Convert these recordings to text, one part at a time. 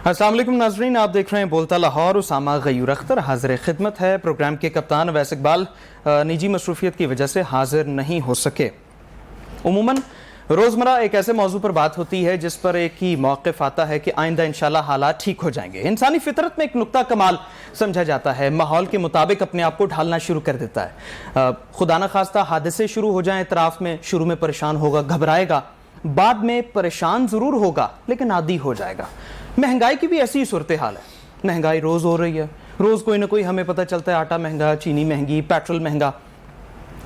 अस्सलाम वालेकुम नाज़रीन, आप देख रहे हैं बोलता लाहौर। उसामा गयूर अख्तर हाजिर खिदमत है। प्रोग्राम के कप्तान अवैस इकबाल निजी मसरूफियत की वजह से हाजिर नहीं हो सके। उमूमन रोज़मर्रा एक ऐसे मौजू पर बात होती है जिस पर एक ही मौक़िफ़ आता है कि आइंदा इंशाल्लाह हालात ठीक हो जाएंगे। इंसानी फितरत में एक नुक्ता कमाल समझा जाता है, माहौल के मुताबिक अपने आप को ढालना शुरू कर देता है। खुदा न खास्ता हादसे शुरू हो जाएं इतराफ़ में, शुरू में परेशान होगा, घबराएगा, बाद में परेशान ज़रूर होगा लेकिन आदी हो जाएगा। महंगाई की भी ऐसी ही सूरत हाल है। महंगाई रोज़ हो रही है, रोज़ कोई ना कोई हमें पता चलता है आटा महंगा, चीनी महंगी, पेट्रोल महंगा।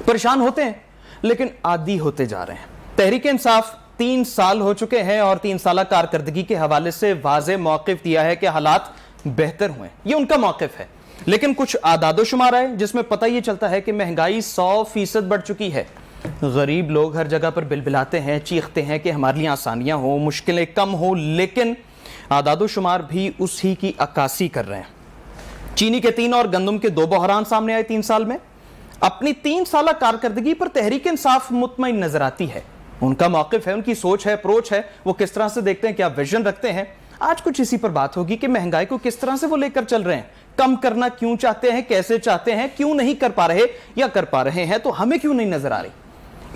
परेशान होते हैं लेकिन आदी होते जा रहे हैं। तहरीक इंसाफ 3 साल हो चुके हैं और 3 साल कारकर्दगी के हवाले से वाज़े मौक़िफ़ दिया है कि हालात बेहतर हुए, ये उनका मौक़िफ़ है। लेकिन कुछ आदादो शुमार है जिसमें पता ये चलता है कि महंगाई 100% बढ़ चुकी है। गरीब लोग हर जगह पर बिलबिलाते हैं, चीखते हैं कि हमारे लिए आसानियां हो, मुश्किलें कम हो, लेकिन आदादो शुमार भी उसी की अक्कासी कर रहे हैं। चीनी के 3 और गंदम के 2 बहरान सामने आए 3 साल में। अपनी 3 साल कारकर्दगी पर तहरीक इंसाफ मुतमईन नजर आती है। उनका मौक़िफ़ है, उनकी सोच है, अप्रोच है, वो किस तरह से देखते हैं, क्या विजन रखते हैं। आज कुछ इसी पर बात होगी कि महंगाई को किस तरह से वो लेकर चल रहे हैं, कम करना क्यों चाहते हैं, कैसे चाहते हैं, क्यों नहीं कर पा रहे, या कर पा रहे हैं तो हमें क्यों नहीं नजर आ रही।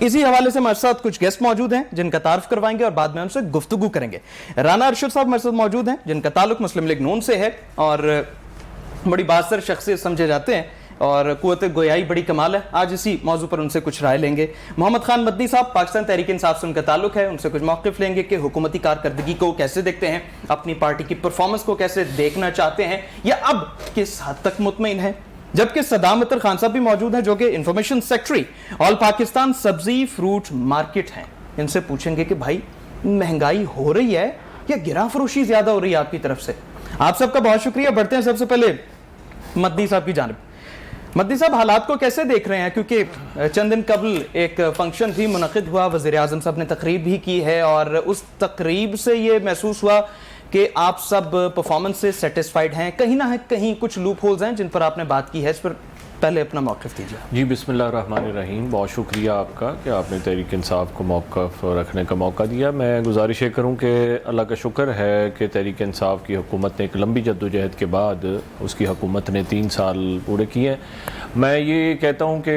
इसी हवाले से हमारे साथ कुछ गेस्ट मौजूद हैं जिनका तारुफ करवाएंगे और बाद में उनसे गुफ्तगू करेंगे। राना अरशद साहब हमारे साथ मौजूद हैं जिनका ताल्लुक मुस्लिम लीग नून से है और बड़ी बासर शख्सियत समझे जाते हैं और कुव्वत गोयाई बड़ी कमाल है। आज इसी मौजू पर उनसे कुछ राय लेंगे। मोहम्मद खान मदनी साहब पाकिस्तान तहरीक इंसाफ से उनका ताल्लुक है, उनसे कुछ मौक़िफ़ लेंगे कि हुकूमती कारकर्दगी को कैसे देखते हैं, अपनी पार्टी की परफॉर्मेंस को कैसे देखना चाहते हैं, या अब किस हद तक मुतमईन है। जबकि सदाम अतर खान साहब भी मौजूद हैं जो कि इंफॉर्मेशन सेक्रेटरी ऑल पाकिस्तान सब्जी फ्रूट मार्केट हैं। इनसे पूछेंगे कि भाई महंगाई हो रही है या गिरा फरोशी ज्यादा हो रही है आपकी तरफ से। आप सबका बहुत शुक्रिया। बढ़ते हैं सबसे पहले मदनी साहब की जानिब। मदनी साहब, हालात को कैसे देख रहे हैं, क्योंकि चंद दिन कबल एक फंक्शन भी मुनक़िद हुआ, वज़ीर आज़म साहब ने तकरीब भी की है और उस तकरीब से ये महसूस हुआ कि आप सब परफॉर्मेंस से सेटिस्फाइड हैं। कहीं ना कहीं कुछ लूप होल्स हैं जिन पर आपने बात की है, इस पर पहले अपना मौक़िफ़ दीजिए। जी, बिस्मिल्लाहिर्रहमानिर्रहीम। बहुत शुक्रिया आपका कि आपने तहरीक इंसाफ को मौक़िफ़ रखने का मौका दिया। मैं गुजारिश ये करूँ कि अल्लाह का शुक्र है कि तहरीक इंसाफ की हुकूमत ने एक लंबी जद्दोजहद के बाद उसकी हुकूमत ने 3 साल पूरे किए हैं। मैं ये कहता हूँ कि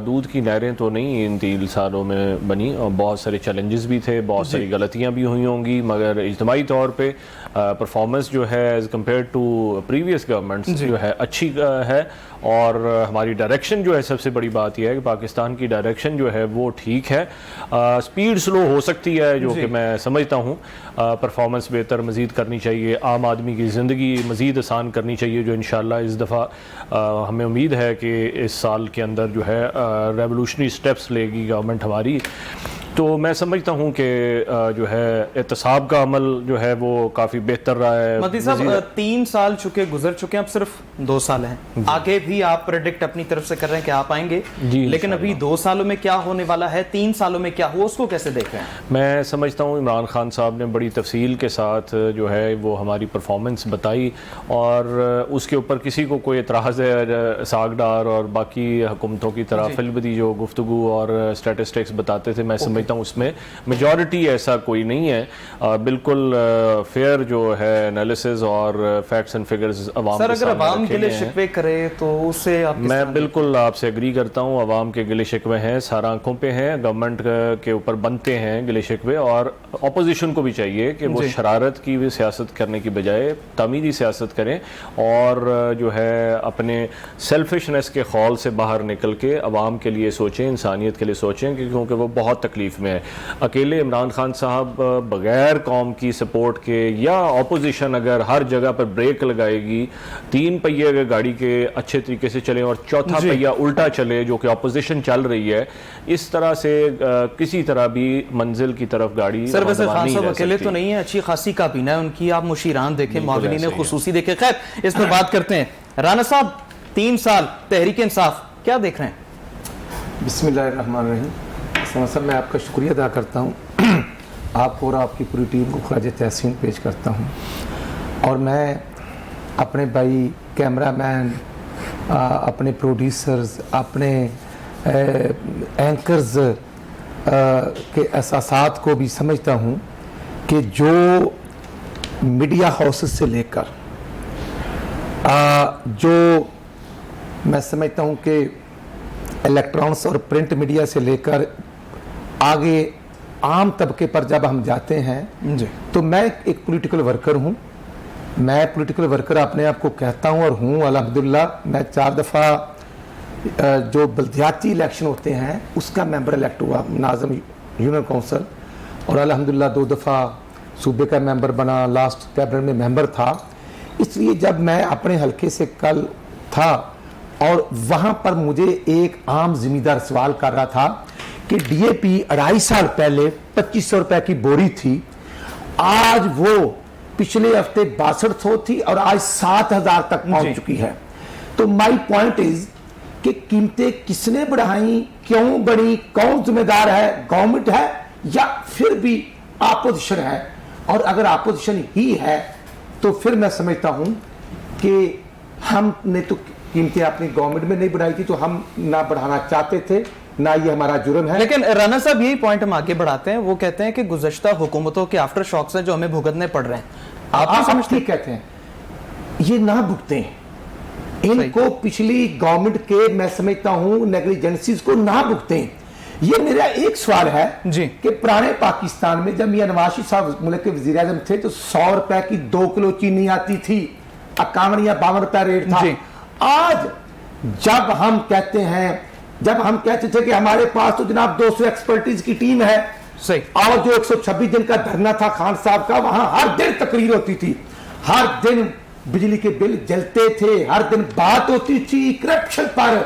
दूध की नहरें तो नहीं इन 3 सालों में बनी और बहुत सारे चैलेंजेस भी थे, बहुत सारी गलतियाँ भी हुई होंगी, मगर इज्तिमाई तौर पर परफॉर्मेंस जो है as compared to previous governments जो है अच्छी है। और हमारी डायरेक्शन जो है, सबसे बड़ी बात यह है कि पाकिस्तान की डायरेक्शन जो है वो ठीक है। स्पीड स्लो हो सकती है जो कि मैं समझता हूँ। परफॉर्मेंस बेहतर मज़ीद करनी चाहिए, आम आदमी की ज़िंदगी मज़ीद आसान करनी चाहिए, जो इंशाल्लाह इस दफ़ा हमें उम्मीद है कि इस साल के अंदर जो है रेवोल्यूशनरी स्टेप्स लेगी गवर्नमेंट हमारी। तो मैं समझता हूँ कि जो है एहतसाब का अमल जो है वो काफ़ी बेहतर रहा है। मदनी साहब, 3 साल गुजर चुके हैं, अब सिर्फ 2 साल हैं। आगे भी आप प्रेडिक्ट अपनी तरफ से कर रहे हैं कि आप आएंगे, लेकिन अभी 2 सालों में क्या होने वाला है, 3 सालों में क्या हुआ, उसको कैसे देख रहे हैं? मैं समझता हूँ इमरान खान साहब ने बड़ी तफसील के साथ जो है वो हमारी परफॉर्मेंस बताई और उसके ऊपर किसी को कोई एतराज़ है, सागडार और बाकी हुकूमतों की तरह फिल्बदी जो गुफ्तगू और स्टैटिस्टिक्स बताते थे, मैं समझता हूँ उसमें मेजॉरिटी ऐसा कोई नहीं है। बिल्कुल फेयर जो है एनालिसिस और facts and figures Awam sir, अगर अवाम के लिए शिकवे करे तो उससे आप मैं बिल्कुल आपसे एग्री करता हूँ। अवाम के गिले शिकवे हैं, सारा आंखों पे हैं, गवर्नमेंट के ऊपर बनते हैं गिले शिकवे, और अपोजिशन को भी चाहिए कि वो शरारत की भी सियासत करने की बजाय तमीरी सियासत करें और जो है अपने सेल्फिशनेस के खौल से बाहर निकल के अवाम के लिए सोचें, इंसानियत के लिए सोचें, क्योंकि वो बहुत तकलीफ में है। अकेले इमरान खान साहब बगैर कौम की सपोर्ट के या अपोजिशन अगर हर जगह पर ब्रेक लगाएगी, 3 पहिए अगर गाड़ी के अच्छे तरीके से चले और चौथा पहिया उल्टा चले जो कि अपोजिशन चल रही है, इस तरह से किसी तरह भी मंजिल की तरफ गाड़ी सर वैसे खान साहब अकेले तो नहीं है, अच्छी खासी काबीना है उनकी। आप मुशीरान देखें, माविनीन खुसूसी देखें। खैर, इस पर बात करते हैं। राना साहब, 3 साल तहरीक इंसाफ क्या देख रहे हैं? बिस्मिल्लाहिर्रहमानिर्रहीम। सब मैं आपका शुक्रिया अदा करता हूँ, आपको और आपकी पूरी टीम को खराज तहसीन पेश करता हूँ। और मैं अपने भाई कैमरामैन, अपने प्रोड्यूसर्स, अपने एंकर्स के एहसासात को भी समझता हूँ कि जो मीडिया हाउसेस से लेकर जो मैं समझता हूँ कि इलेक्ट्रॉनिक्स और प्रिंट मीडिया से लेकर आगे आम तबके पर जब हम जाते हैं जी तो मैं एक पॉलिटिकल वर्कर हूँ। मैं पॉलिटिकल वर्कर अपने आप को कहता हूँ और हूँ अल्हम्दुलिल्लाह। मैं 4 दफ़ा जो बल्दियाती इलेक्शन होते हैं उसका मेंबर इलेक्ट हुआ नाज़िम यूनियन काउंसिल, और अल्हम्दुलिल्लाह 2 दफ़ा सूबे का मेंबर बना, लास्ट कैबिनेट में मेंबर था। इसलिए जब मैं अपने हलके से कल था और वहाँ पर मुझे एक आम ज़िम्मेदार सवाल कर रहा था कि DAP 2.5 साल पहले 2500 रुपए की बोरी थी, आज वो पिछले हफ्ते 6200 थी और आज 7000 तक पहुंच चुकी है। तो माई पॉइंट इज कि कीमतें किसने बढ़ाई, क्यों बढ़ी, कौन जिम्मेदार है, गवर्नमेंट है या फिर भी अपोजिशन है? और अगर अपोजिशन ही है तो फिर मैं समझता हूं कि हमने तो कीमतें अपनी गवर्नमेंट में नहीं बढ़ाई थी, तो हम ना बढ़ाना चाहते थे, ना ये हमारा जुर्म है। लेकिन राना साहब यही पॉइंट हम आगे बढ़ाते हैं। वो कहते हैं कि गुज़श्ता हुकूमतों के आफ्टर शॉक्स हैं जो हमें भुगतने पड़ रहे हैं। आप ठीक कहते हैं, ये ना भुगतें, इनको पिछली गवर्नमेंट के मैं समझता हूं नेग्लिजेंसीज को ना भुगतें। ये मेरा एक सवाल है जी कि पुराने पाकिस्तान में जब मियां नवाज शरीफ साहब मुल्क के वजीर आज़म थे तो 100 रुपए की 2 किलो चीनी आती थी, 51 या 52 रुपए रेट था। आज जब हम कहते हैं, जब हम कहते थे कि हमारे पास तो जनाब 200 एक्सपर्टीज की टीम है सही, और जो 126 दिन का धरना था खान साहब का, वहां हर दिन तकरीर होती थी, हर दिन बिजली के बिल जलते थे, हर दिन बात होती थी करप्शन पर।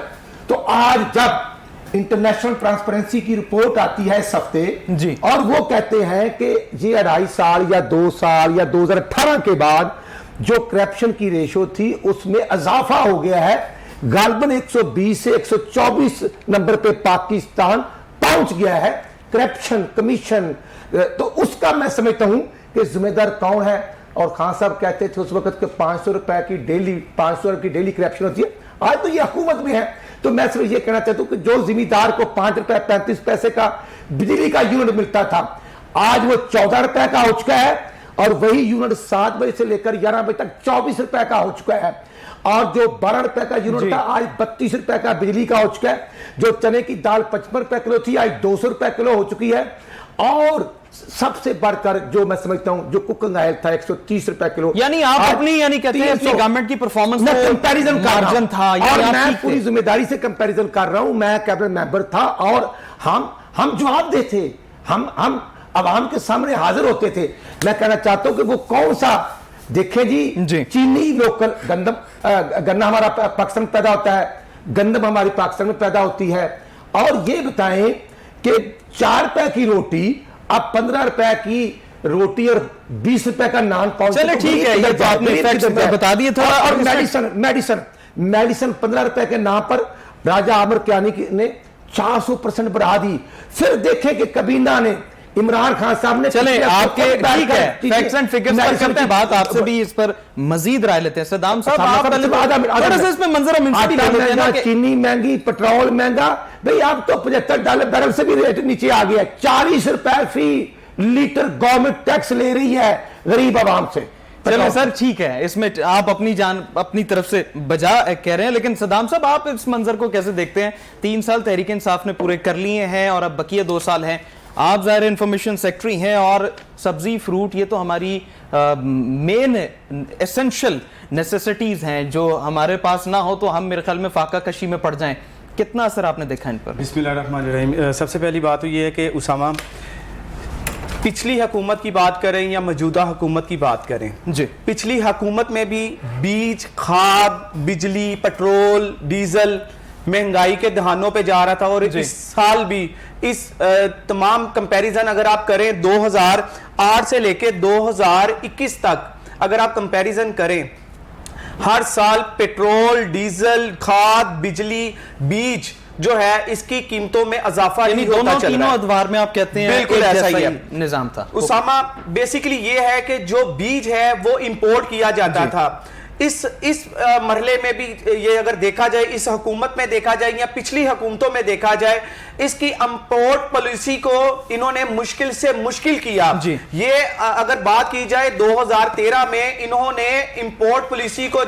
तो आज जब इंटरनेशनल ट्रांसपेरेंसी की रिपोर्ट आती है इस हफ्ते जी, और वो कहते हैं कि ये 2.5 साल या 2 साल या 2018 के बाद जो करप्शन की रेशो थी उसमें इजाफा हो गया है, गालबन 120 से 124 नंबर पे पाकिस्तान पहुंच गया है करप्शन कमीशन। तो उसका मैं समझता हूं कि जिम्मेदार कौन है। और खान साहब कहते थे उस वक्त के 500 रुपए की डेली, 500 की डेली करप्शन होती है, आज तो ये हुकूमत में है। तो मैं सिर्फ ये कहना चाहता हूं कि जो जिम्मेदार को 5 रुपए 35 पैसे का बिजली का यूनिट मिलता था, आज वो 14 रुपए का हो चुका है, और वही यूनिट 7 बजे से लेकर 11 बजे तक 24 रुपए का हो चुका है। और जो 12 रुपए का यूनिट था आज 32 रुपए का बिजली का हो चुका है। जो चने की दाल 55 रुपए किलो थी आज 200 रुपए किलो हो चुकी है। और सबसे बढ़कर जो मैं समझता हूं जो कुकिंग ऑयल था 130 रुपए किलो। यानी आप अपनी कहते हैं अपनी गवर्नमेंट की परफॉर्मेंस में कंपैरिजन कर रहा था, और मैं पूरी जिम्मेदारी से कंपैरिजन कर रहा हूं। मैं कैबिनेट मेंबर था और हम जवाब देते, हम आवाम के सामने हाजिर होते थे। मैं कहना चाहता हूं कि वो कौन सा, देखें जी चीनी लोकल गंदम, गन्ना हमारा पाकिस्तान में पैदा होता है, गंदम हमारी पाकिस्तान में पैदा होती है। और ये बताएं कि 4 रुपए की रोटी अब 15 रुपए की रोटी और 20 रुपए का नान कौन? चले ठीक है, ये तो आपने फैक्ट्स बता दिए थोड़ा। और मेडिसिन 15 रुपए के नाम पर राजा आमिर कियानी ने 400% बढ़ा दी। फिर देखें कि कबीना ने, इमरान खान साहब ने, चले आपके ठीक है फैक्ट्स एंड फिगर्स पर करते हैं बात, आपसे भी इस पर मजीद राय लेते हैं। सद्दाम साहब आप पहले थोड़ा सा इसमें मंजर हम इनसे भी ले लेते हैं ना कि चीनी महंगी, पेट्रोल महंगा, भाई अब तो $75 बैरल से भी रेट नीचे आ गया। 40 रुपए फी लीटर गवर्नमेंट टैक्स ले रही है गरीब आवाम से। चलो सर ठीक है, इसमें आप अपनी जान अपनी तरफ से बजा कह रहे हैं, लेकिन सद्दाम साहब आप इस मंजर को कैसे देखते हैं? 3 साल तहरीक इंसाफ ने पूरे कर लिए हैं और अब बकिया 2 साल हैं। आप ज़ाहिर इंफॉर्मेशन सेक्रेटरी हैं और सब्जी फ्रूट ये तो हमारी मेन एसेंशियल नेसेसिटीज़ हैं, जो हमारे पास ना हो तो हम मेरे ख्याल में फाका कशी में पड़ जाएं। कितना असर आपने देखा इन पर? बिस्मिल्लाहिर्रहमानिर्रहीम। सबसे पहली बात तो ये है कि उसामा, पिछली हुकूमत की बात करें या मौजूदा हुकूमत की बात करें जी, पिछली हुकूमत में भी बीज, खाद, बिजली, पेट्रोल, डीजल महंगाई के दहानों पे जा रहा था। और इस साल भी इस तमाम कंपैरिजन अगर आप करें 2008 से लेके 2021 तक अगर आप कंपैरिजन करें, हर साल पेट्रोल, डीजल, खाद, बिजली, बीज जो है इसकी कीमतों में इजाफा ही होता चल रहा है। तीनों अदवार में आप कहते हैं बिल्कुल ऐसा ही निजाम था। उसामा बेसिकली ये है कि जो बीज है वो इंपोर्ट किया जाता था। इस मरहले में भी ये अगर देखा जाए, इस हुकूमत में देखा जाए या पिछली हुकूमतों में देखा जाए, इसकी इंपोर्ट पॉलिसी को इन्होंने मुश्किल से मुश्किल किया। ये अगर बात की जाए 2013 में इन्होंने इंपोर्ट पॉलिसी को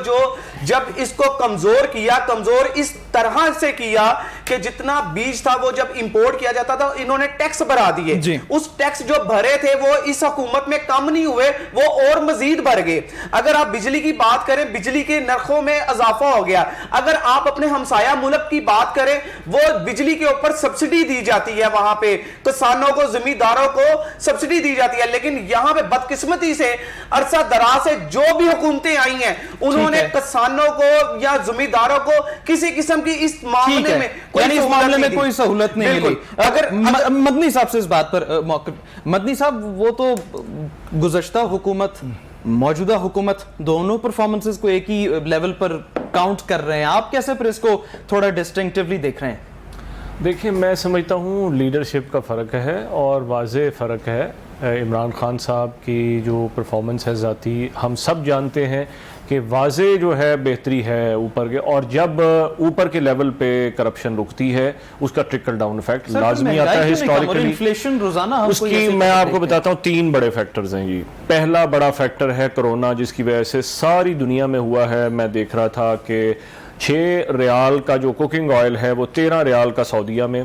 जब इसको कमजोर किया, कमजोर इस तरह से किया कि जितना बीज था वो जब इंपोर्ट किया जाता था इन्होंने टैक्स बढ़ा दिए। उस टैक्स जो भरे थे वो इस हुकूमत में कम नहीं हुए, वो और मजीद बढ़ गए। अगर आप बिजली की बात करें, बिजली के नरखों में इजाफा हो गया। अगर आप अपने हमसाया मुल्क की बात करें, वो बिजली के ऊपर सब्सिडी दी जाती है, वहां पे किसानों को, जमींदारों को सब्सिडी दी जाती है। लेकिन यहां पे बदकिस्मती से अरसा दराज से जो भी हुकूमतें आई हैं उन्होंने किसानों को या जमींदारों को किसी किस्म की इस मामले में कोई सहूलत नहीं मिली। अगर मदनी साहब से इस बात पर मदनी साहब, वो तो गुज़श्ता हुकूमत, मौजूदा हुकूमत, दोनों परफॉर्मेंसेस को एक ही लेवल पर काउंट कर रहे हैं। आप कैसे फिर इसको थोड़ा डिस्टिंक्टिवली देख रहे हैं? देखिए, मैं समझता हूँ लीडरशिप का फ़र्क है और वाज़ेह फ़र्क है। इमरान खान साहब की जो परफॉर्मेंस है ज़ाती, हम सब जानते हैं कि वाज़ेह जो है बेहतरी है ऊपर के, और जब ऊपर के लेवल पे करप्शन रुकती है उसका ट्रिकल डाउन इफेक्ट लाजमी आता है हिस्टोरिकली। इन्फ्लेशन रोजाना उसकी मैं आपको बताता हूँ 3 बड़े फैक्टर्स हैं जी। पहला बड़ा फैक्टर है कोरोना, जिसकी वजह से सारी दुनिया में हुआ है। मैं देख रहा था कि 6 रियाल का जो कुकिंग ऑयल है वो 13 रियाल का सऊदीया में।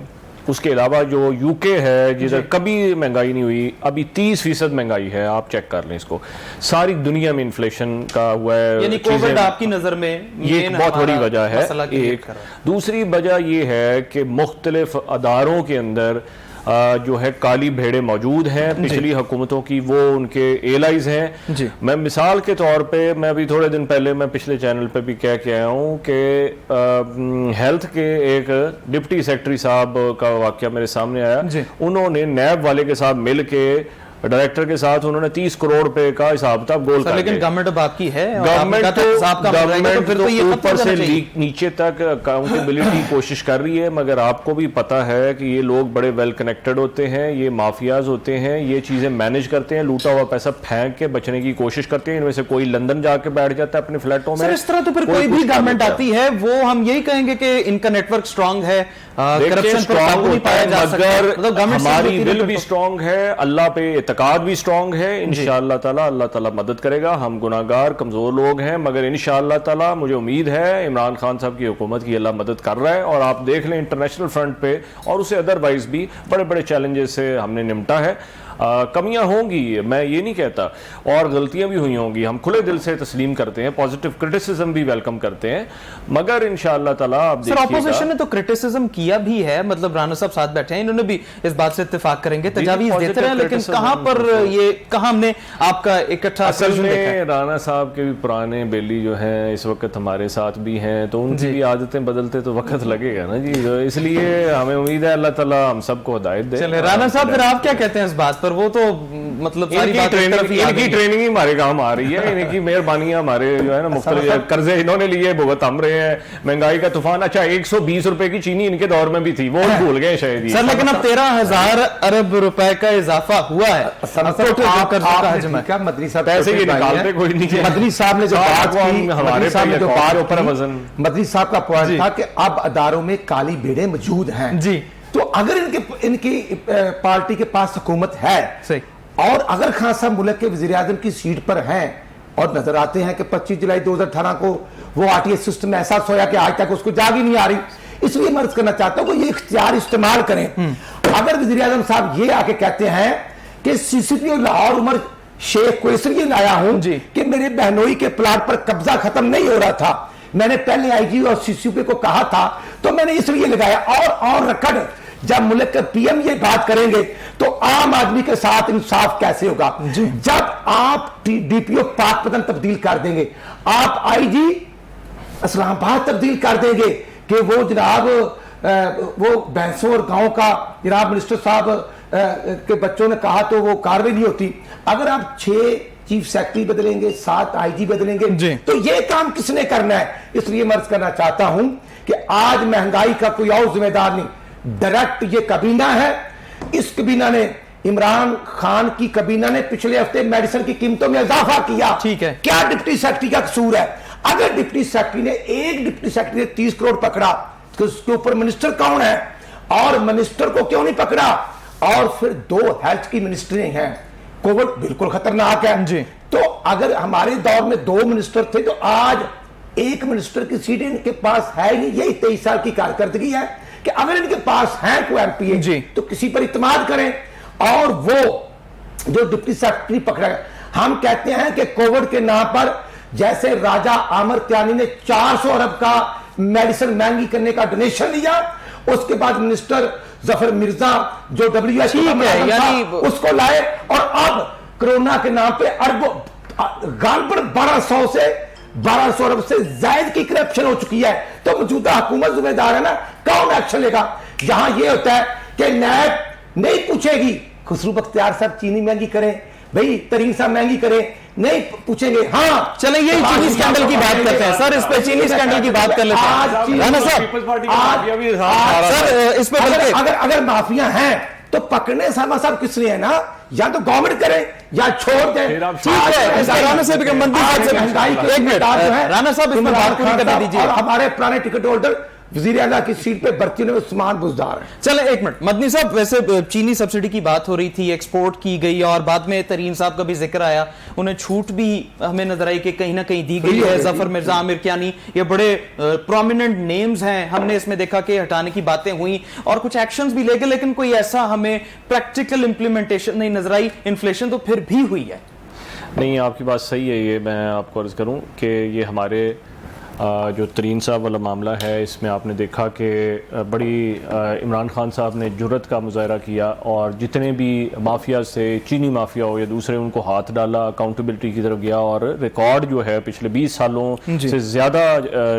उसके अलावा जो यूके है जिधर कभी महंगाई नहीं हुई, अभी 30% महंगाई है। आप चेक कर लें इसको, सारी दुनिया में इन्फ्लेशन का हुआ है। यानी कोविड आपकी नजर में ये एक बहुत बड़ी वजह है। एक दूसरी वजह ये है कि मुख्तलिफ अदारों के अंदर जो है काली भेड़ें मौजूद हैं पिछली हुकूमतों की, वो उनके एलाइज हैं। मैं मिसाल के तौर पे, मैं अभी थोड़े दिन पहले मैं पिछले चैनल पे भी कह के आया हूँ कि हेल्थ के एक डिप्टी सेक्रेटरी साहब का वाकया मेरे सामने आया। उन्होंने नैब वाले के साथ मिल के, डायरेक्टर के साथ, उन्होंने 30 करोड़ रुपए का हिसाब किताब गोल कर। लेकिन गवर्नमेंट अब आपकी है, गवर्नमेंट तो ऊपर से नीचे तक अकाउंटेबिलिटी कोशिश कर रही है, मगर आपको भी पता है कि ये लोग बड़े वेल कनेक्टेड होते हैं, ये माफियाज होते हैं, ये चीजें मैनेज करते हैं, लूटा हुआ पैसा फेंक के बचने की कोशिश करते हैं। इनमें से कोई लंदन जाके बैठ जाता है अपने फ्लैटों में। इस तरह तो फिर कोई भी गवर्नमेंट आती है वो हम यही कहेंगे कि इनका नेटवर्क स्ट्रांग है, करप्शन पर काबू नहीं पाया जा सकता। हमारी विल भी स्ट्रांग है, अल्लाह पे इत्तेकाद भी स्ट्रांग है। इंशाअल्लाह ताला अल्लाह ताला मदद करेगा। हम गुनाहगार कमजोर लोग हैं, मगर इंशाअल्लाह ताला मुझे उम्मीद है इमरान खान साहब की हुकूमत की अल्लाह मदद कर रहा है। और आप देख लें इंटरनेशनल फ्रंट पे और उसे अदरवाइज भी बड़े बड़े चैलेंजेस से हमने निपटा है। कमियां होंगी, मैं ये नहीं कहता, और गलतियां भी हुई होंगी, हम खुले दिल से तस्लीम करते हैं, पॉजिटिव क्रिटिसिज्म भी वेलकम करते हैं, मगर इंशाअल्लाह ताला आप देखिएगा। सर, ऑपोजिशन ने तो क्रिटिसिज्म किया भी है, मतलब राना साहब साथ बैठे हैं, इन्होंने भी इस बात से इत्तेफाक करेंगे, तजावीज देते रहे, लेकिन कहां पर ये, कहां हमने आपका इकट्ठा असल में राना साहब के भी पुराने बेली जो हैं इस वक्त हमारे साथ भी हैं, तो उनकी भी आदतें बदलते तो वक्त लगेगा ना जी, तो इसलिए हमें उम्मीद है अल्लाह ताला हम सबको हिदायत दे। चलिए राना साहब, फिर आप क्या कहते हैं इस बात पर? वो तो मतलब इनकी ट्रेनिंग ही हमारे काम आ रही है, इनकी मेहरबानियां हमारे जो है ना, मुख्तलिफ कर्जे इन्होंने लिए, भुगत हम रहे हैं, महंगाई का तूफान। अच्छा, 120 रुपए की चीनी इनके दौर में भी थी, वो भूल गए शायद सर, लेकिन अब 13,000 अरब रुपए का इजाफा हुआ है। क्या मदनी साहब पैसे ही निकालते कोई नहीं। मदनी साहब ने जो बात की, हमारे मदनी साहब का पॉइंट था कि अब अदारों में काली भेड़ें मौजूद हैं जी। तो अगर इनकी पार्टी के पास हुकूमत है सही, और अगर खान साहब मुल्क के वज़ीर-ए-आज़म की सीट पर हैं और नजर आते हैं कि 25 जुलाई 2018 को वो आरटीएस सिस्टम में एहसास होया कि आज तक उसको जाग ही नहीं आ रही, इसलिए मैं अर्ज करना चाहता हूं कि ये इख्तियार इस्तेमाल करें। अगर वज़ीर-ए-आज़म साहब ये आके कहते हैं कि सीसीपी लाहौर उमर शेख को इसलिए लाया हूं कि मेरे बहनोई के प्लाट पर कब्जा खत्म नहीं हो रहा था, मैंने पहले आईजी और सीसीपी को कहा था, तो मैंने इसलिए लगाया। और रकड़ जब मुल्क के पीएम ये बात करेंगे तो आम आदमी के साथ इंसाफ कैसे होगा? जब आप डीपीओ पाकपतन तब्दील कर देंगे, आप आईजी इस्लामाबाद तब्दील कर देंगे कि वो जनाब वो भैंसों और गांव का जनाब मिनिस्टर साहब के बच्चों ने कहा तो वो कार्रवाई नहीं होती। अगर आप 6 चीफ सेक्रेटरी बदलेंगे, 7 आईजी बदलेंगे, तो ये काम किसने करना है? इसलिए मैं अर्ज करना चाहता हूं कि आज महंगाई का कोई और जिम्मेदार नहीं, डायरेक्ट ये कबीना है। इस कबीना ने, इमरान खान की कबीना ने पिछले हफ्ते मेडिसिन की कीमतों में इजाफा किया। ठीक है, क्या डिप्टी सेक्रेटरी का कसूर है? अगर डिप्टी सेक्रेटरी ने, एक डिप्टी सेक्रेटरी ने 30 करोड़ पकड़ा तो उसके ऊपर मिनिस्टर कौन है, और मिनिस्टर को क्यों नहीं पकड़ा? और फिर 2 हेल्थ की मिनिस्ट्री हैं, कोविड बिल्कुल खतरनाक है जी। तो अगर हमारे दौर में 2 मिनिस्टर थे तो आज एक मिनिस्टर की सीट इनके पास है नहीं। यही 23 साल की कारकर्दगी है कि अगर इनके पास है कोई एमपी जी। तो किसी पर इत्मीनान करें। और वो जो डिप्टी सेक्रेटरी पकड़ा गया, हम कहते हैं कि कोविड के नाम पर जैसे राजा आमिर त्यानी ने 400 अरब का मेडिसिन महंगी करने का डोनेशन लिया, उसके बाद मिनिस्टर जफर मिर्जा जो WHO यानी उसको लाए, और अब कोरोना के नाम पे अरबों गालपर 1200 अरब से ज्यादा की करप्शन हो चुकी है। तो मौजूदा हुकूमत जिम्मेदार है ना, कौन एक्शन लेगा? जहां ये होता है कि नैब नहीं पूछेगी खुसरू बख्तियार साहब चीनी महंगी करें, भाई तरीन साहब महंगी करें, नहीं पूछेंगे। हाँ चलें यही चीनी स्कैंडल की बात करते हैं सर, इस पे चीनी स्कैंडल की बात कर लेते हैं। राणा साहब सर इस पे अगर माफिया हैं तो पकड़ने साहब किसने है ना, या तो गवर्नमेंट करे या छोड़ दे। ठीक है, इस पे राणा साहब के मंत्री से महंगाई का एक मिनट राणा साहब इस पे बात पूरी करने दीजिए। और हमारे पुराने टिकट होल्डर वजीर आला की सीट पे भर्ती होने में उस्मान बुजदार है। चले एक मिनट मदनी साहब, वैसे चीनी सब्सिडी की बात हो रही थी, एक्सपोर्ट की गई और बाद में तरीन साहब का भी जिक्र आया, उन्हें छूट भी हमें नजर आई कि कहीं ना कहीं दी गई है। जफर मिर्जा, आमिर त्यानी, ये बड़े प्रोमिनेंट नेम्स हैं, हमने इसमें देखा कि हटाने की बातें हुई और कुछ एक्शंस भी ले गए, लेकिन कोई ऐसा हमें प्रैक्टिकल इंप्लीमेंटेशन नहीं नजर आई। इन्फ्लेशन तो फिर भी हुई है। नहीं, आपकी बात सही है। ये मैं आपको अर्ज करूं कि ये हमारे जो तरीन साहब वाला मामला है, इसमें आपने देखा कि बड़ी इमरान खान साहब ने जुर्रत का मुजाहरा किया और जितने भी माफिया से, चीनी माफिया हो या दूसरे, उनको हाथ डाला, अकाउंटेबिलिटी की तरफ गया और रिकॉर्ड जो है पिछले 20 सालों से ज़्यादा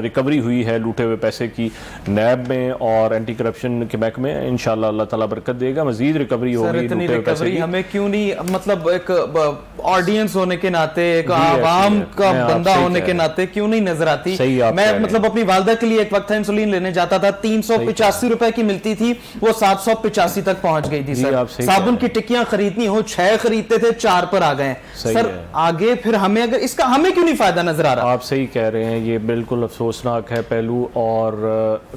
रिकवरी हुई है लूटे हुए पैसे की नैब में और एंटी करप्शन के महकमे में। इंशाल्लाह अल्लाह ताला बरकत देगा, मजीद रिकवरी होगी लूटे हुए पैसे की। हमें क्यों नहीं, मतलब एक ऑडियंस होने के नाते, एक आवाम का बंदा होने के नाते क्यों नहीं नजर आती? मैं मतलब अपनी वालदा के लिए एक वक्त इंसुलिन लेने जाता था, 385 रुपए की मिलती थी, वो 785 तक पहुंच गई थी सर। साबुन की टिक्कियां खरीदनी हो 6 खरीदते थे, 4 पर आ गए सर। आगे फिर हमें अगर इसका हमें क्यों नहीं फायदा नजर आ रहा? आप सही कह रहे हैं, ये बिल्कुल अफसोसनाक है पहलू, और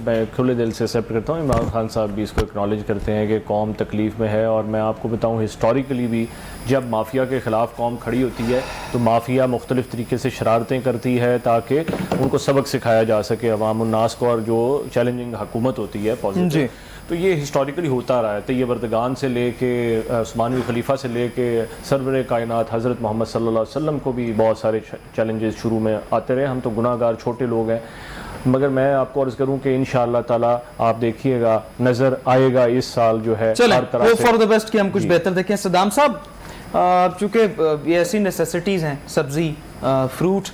मैं खुले दिल से एक्सेप्ट करता हूँ। इमरान खान साहब भी इसको एक्नॉलेज करते हैं कि कौम तकलीफ में है। और मैं आपको बताऊँ, हिस्टोरिकली भी जब माफिया के खिलाफ कौम खड़ी होती है तो माफिया मुख्तलिफ तरीके से शरारतें करती है ताकि उनको सबक सिखाया जा सके अवाम उन्नास को, और जो चैलेंजिंग हुकूमत होती है पॉजिटिव, तो ये हिस्टोरिकली होता रहा है। तैयब अर्दगान से लेके उस्मानवी खलीफा से लेके सरवर कायनात हज़रत मोहम्मद सल्लल्लाहु अलैहि वसल्लम को भी बहुत सारे चैलेंजेस शुरू में आते रहे। हम तो गुनाहगार छोटे लोग हैं, मगर मैं आपको अर्ज करूं कि इंशाअल्लाह ताला आप देखिएगा नजर आएगा इस साल जो है हर तरह से। फॉर द बेस्ट कि हम कुछ बेहतर देखें। सदाम साहब, चूंकि ये ऐसी नेसेसिटीज हैं, सब्जी, फ्रूट,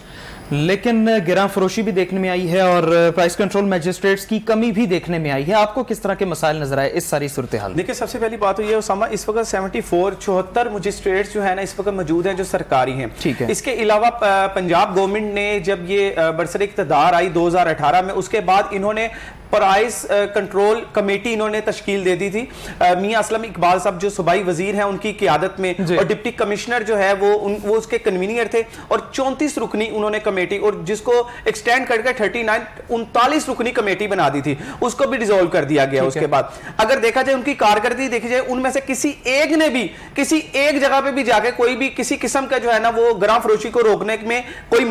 लेकिन गिरां फरोशी भी देखने में आई है और प्राइस कंट्रोल मैजिस्ट्रेट्स की कमी भी देखने में आई है। आपको किस तरह के मसाइल नजर आए इस सारी सूरत हाल? देखिए, सबसे पहली बात तो ये उसामा, इस वक्त 74 मैजिस्ट्रेट्स जो है ना इस वक्त मौजूद हैं जो सरकारी हैं। ठीक है। इसके अलावा पंजाब गवर्नमेंट ने जब ये बरसर इक़्तिदार आई 2018 में, उसके बाद इन्होंने प्राइस कंट्रोल कमेटी इन्होंने तश्कील दे दी थी। मियां असलम इकबाल साहब जो सूबाई वजीर हैं उनकी क़ियादत में, और डिप्टी कमिश्नर जो है वो उसके कन्वीनियर थे, और 34 रुकनी उन्होंने कमेटी, और जिसको एक्सटेंड करके 39 रुकनी कमेटी बना दी थी, उसको भी डिसॉल्व कर दिया गया। उसके बाद अगर देखा जाए उनकी कारकर्दगी देखी जाए, उनमें से किसी एक ने भी किसी एक जगह पे भी जाके कोई भी किसी किस्म का जो है ना वो ग्राम फरोशी को रोकने में कोई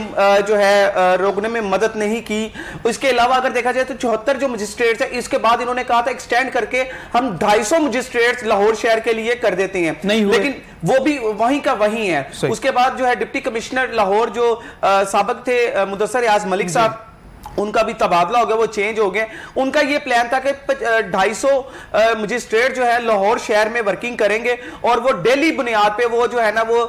जो है रोकने में मदद नहीं की। इसके अलावा अगर देखा जाए तो 74 मजिस्ट्रेट्स है, इसके बाद इन्होंने कहा था एक्सटेंड करके हम 250 मजिस्ट्रेट्स लाहौर शहर के लिए कर देते हैं, लेकिन वो भी वहीं का वहीं है। उसके बाद जो है डिप्टी कमिश्नर लाहौर जो साबिक थे मुदस्सर रियाज मलिक साहब, उनका भी तबादला हो गया, वो चेंज हो गए। उनका ये प्लान था कि 250 मजिस्ट्रेट जो है लाहौर शहर में वर्किंग करेंगे और वो डेली बुनियाद पे वो जो है ना वो